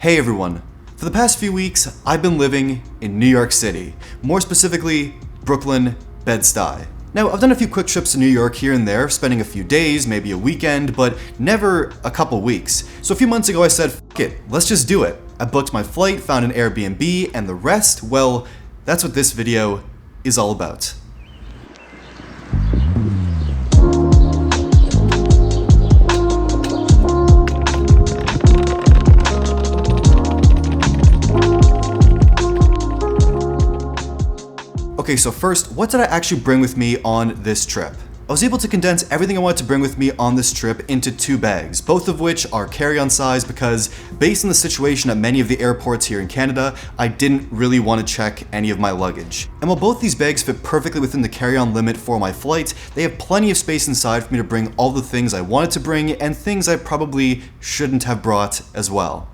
Hey everyone. For the past few weeks, I've been living in New York City, more specifically, Brooklyn, Bed-Stuy. Now, I've done a few quick trips to New York here and there, spending a few days, maybe a weekend, but never a couple weeks. So a few months ago I said, fuck it, let's just do it. I booked my flight, found an Airbnb, and the rest, well, that's what this video is all about. Okay, so first, what did I actually bring with me on this trip? I was able to condense everything I wanted to bring with me on this trip into 2 bags, both of which are carry-on size because, based on the situation at many of the airports here in Canada, I didn't really want to check any of my luggage. And while both these bags fit perfectly within the carry-on limit for my flight, they have plenty of space inside for me to bring all the things I wanted to bring and things I probably shouldn't have brought as well.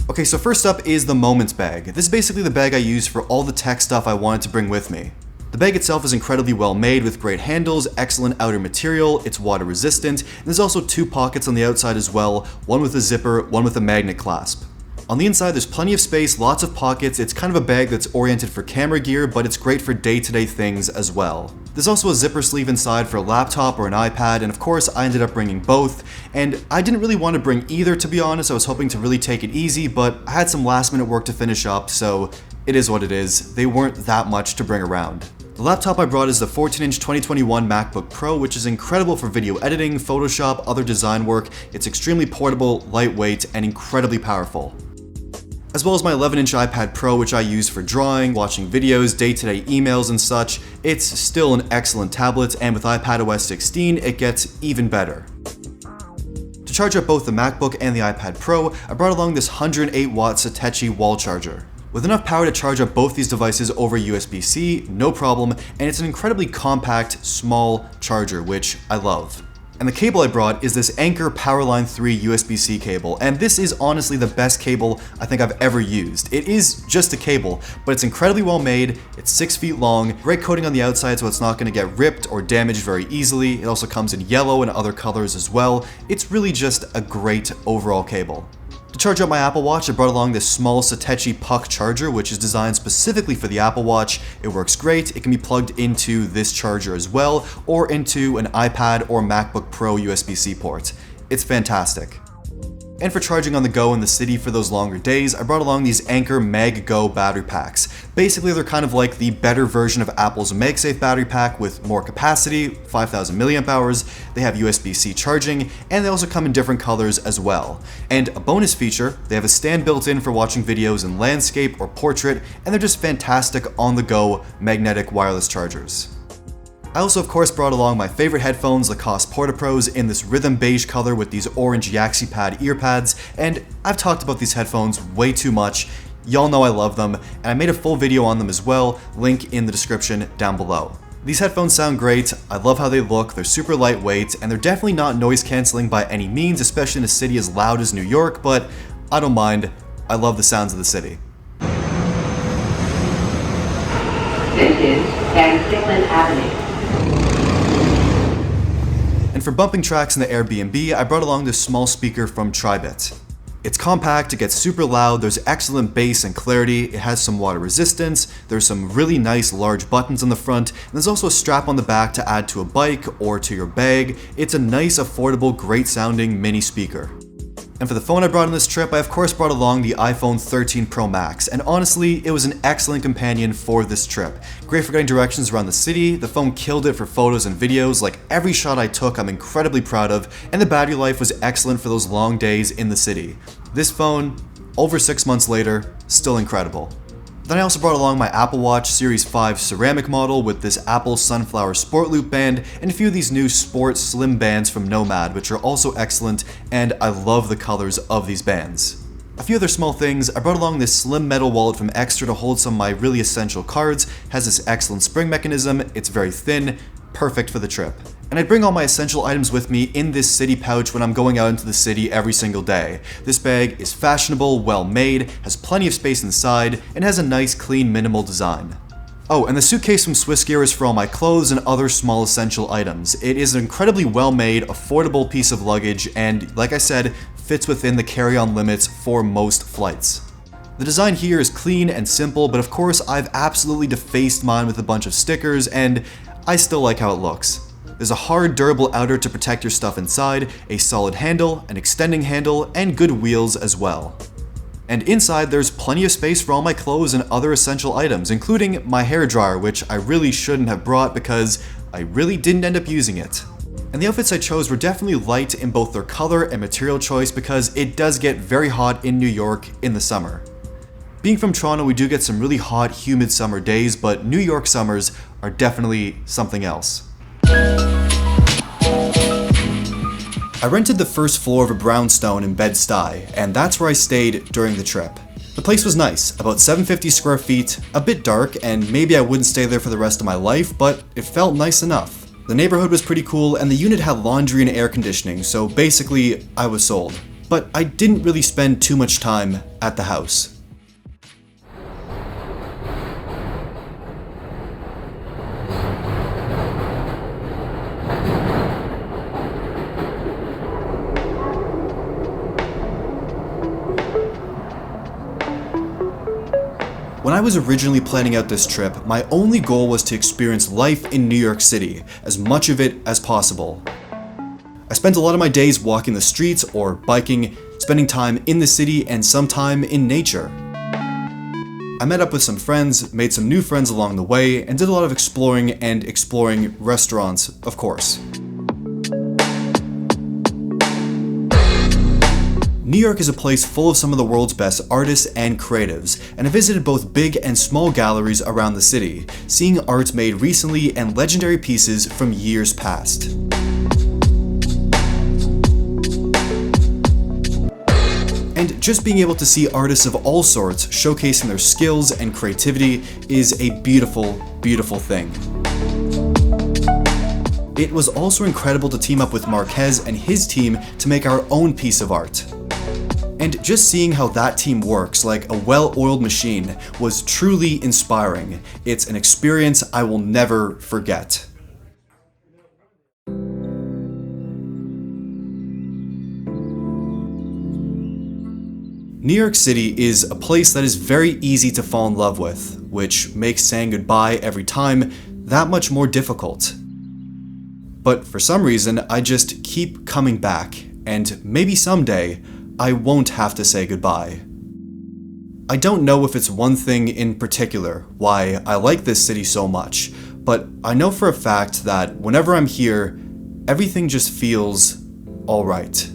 Okay, so first up is the Moments bag. This is basically the bag I use for all the tech stuff I wanted to bring with me. The bag itself is incredibly well made with great handles, excellent outer material, it's water resistant, and there's also 2 pockets on the outside as well, one with a zipper, one with a magnet clasp. On the inside there's plenty of space, lots of pockets, it's kind of a bag that's oriented for camera gear, but it's great for day-to-day things as well. There's also a zipper sleeve inside for a laptop or an iPad, and of course I ended up bringing both, and I didn't really want to bring either to be honest. I was hoping to really take it easy, but I had some last minute work to finish up, so it is what it is. They weren't that much to bring around. The laptop I brought is the 14-inch 2021 MacBook Pro, which is incredible for video editing, Photoshop, other design work. It's extremely portable, lightweight, and incredibly powerful. As well as my 11-inch iPad Pro, which I use for drawing, watching videos, day-to-day emails and such. It's still an excellent tablet, and with iPadOS 16, it gets even better. To charge up both the MacBook and the iPad Pro, I brought along this 108-watt Satechi wall charger. With enough power to charge up both these devices over USB-C, no problem, and it's an incredibly compact, small charger, which I love. And the cable I brought is this Anker Powerline 3 USB-C cable, and this is honestly the best cable I think I've ever used. It is just a cable, but it's incredibly well made, it's 6 feet long, great coating on the outside so it's not going to get ripped or damaged very easily. It also comes in yellow and other colors as well. It's really just a great overall cable. To charge up my Apple Watch, I brought along this small Satechi Puck charger, which is designed specifically for the Apple Watch. It works great. It can be plugged into this charger as well, or into an iPad or MacBook Pro USB-C port. It's fantastic. And for charging on the go in the city for those longer days, I brought along these Anker MagGo battery packs. Basically, they're kind of like the better version of Apple's MagSafe battery pack with more capacity, 5,000 milliamp hours, they have USB-C charging, and they also come in different colors as well. And a bonus feature, they have a stand built in for watching videos in landscape or portrait, and they're just fantastic on-the-go magnetic wireless chargers. I also of course brought along my favorite headphones, Lacoste Portapros, in this rhythm beige color with these orange Yaxi Pad ear pads, and I've talked about these headphones way too much. Y'all know I love them, and I made a full video on them as well, link in the description down below. These headphones sound great, I love how they look, they're super lightweight, and they're definitely not noise cancelling by any means, especially in a city as loud as New York, but I don't mind, I love the sounds of the city. This is Kensington Avenue. And for bumping tracks in the Airbnb, I brought along this small speaker from Tribit. It's compact, it gets super loud, there's excellent bass and clarity, it has some water resistance, there's some really nice large buttons on the front, and there's also a strap on the back to add to a bike or to your bag. It's a nice, affordable, great sounding mini speaker. And for the phone I brought on this trip, I of course brought along the iPhone 13 Pro Max, and honestly, it was an excellent companion for this trip. Great for getting directions around the city, the phone killed it for photos and videos, like every shot I took I'm incredibly proud of, and the battery life was excellent for those long days in the city. This phone, over 6 months later, still incredible. Then I also brought along my Apple Watch Series 5 ceramic model with this Apple Sunflower Sport Loop band and a few of these new sport slim bands from Nomad, which are also excellent, and I love the colors of these bands. A few other small things, I brought along this slim metal wallet from Extra to hold some of my really essential cards, has this excellent spring mechanism, it's very thin, perfect for the trip. And I bring all my essential items with me in this city pouch when I'm going out into the city every single day. This bag is fashionable, well made, has plenty of space inside, and has a nice, clean, minimal design. Oh, and the suitcase from Swissgear is for all my clothes and other small essential items. It is an incredibly well made, affordable piece of luggage, and like I said, fits within the carry-on limits for most flights. The design here is clean and simple, but of course I've absolutely defaced mine with a bunch of stickers, and I still like how it looks. There's a hard, durable outer to protect your stuff inside, a solid handle, an extending handle, and good wheels as well. And inside there's plenty of space for all my clothes and other essential items, including my hairdryer, which I really shouldn't have brought because I really didn't end up using it. And the outfits I chose were definitely light in both their color and material choice because it does get very hot in New York in the summer. Being from Toronto, we do get some really hot, humid summer days, but New York summers are definitely something else. I rented the first floor of a brownstone in Bed-Stuy, and that's where I stayed during the trip. The place was nice, about 750 square feet, a bit dark, and maybe I wouldn't stay there for the rest of my life, but it felt nice enough. The neighborhood was pretty cool, and the unit had laundry and air conditioning, so basically, I was sold. But I didn't really spend too much time at the house. When I was originally planning out this trip, my only goal was to experience life in New York City, as much of it as possible. I spent a lot of my days walking the streets or biking, spending time in the city and some time in nature. I met up with some friends, made some new friends along the way, and did a lot of exploring restaurants, of course. New York is a place full of some of the world's best artists and creatives, and I visited both big and small galleries around the city, seeing art made recently and legendary pieces from years past. And just being able to see artists of all sorts showcasing their skills and creativity is a beautiful, beautiful thing. It was also incredible to team up with Marquez and his team to make our own piece of art. And just seeing how that team works like a well-oiled machine was truly inspiring. It's an experience I will never forget. New York City is a place that is very easy to fall in love with, which makes saying goodbye every time that much more difficult. But for some reason, I just keep coming back, and maybe someday, I won't have to say goodbye. I don't know if it's one thing in particular why I like this city so much, but I know for a fact that whenever I'm here, everything just feels alright.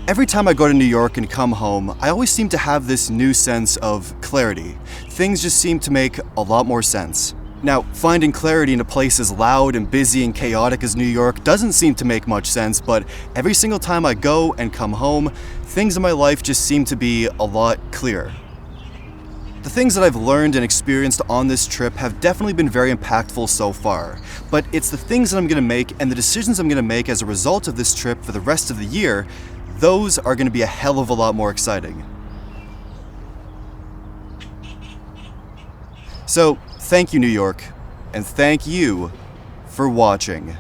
Every time I go to New York and come home, I always seem to have this new sense of clarity. Things just seem to make a lot more sense. Now, finding clarity in a place as loud and busy and chaotic as New York doesn't seem to make much sense, but every single time I go and come home, things in my life just seem to be a lot clearer. The things that I've learned and experienced on this trip have definitely been very impactful so far, but it's the things that I'm going to make and the decisions I'm going to make as a result of this trip for the rest of the year. Those are going to be a hell of a lot more exciting. So, thank you, New York, and thank you for watching.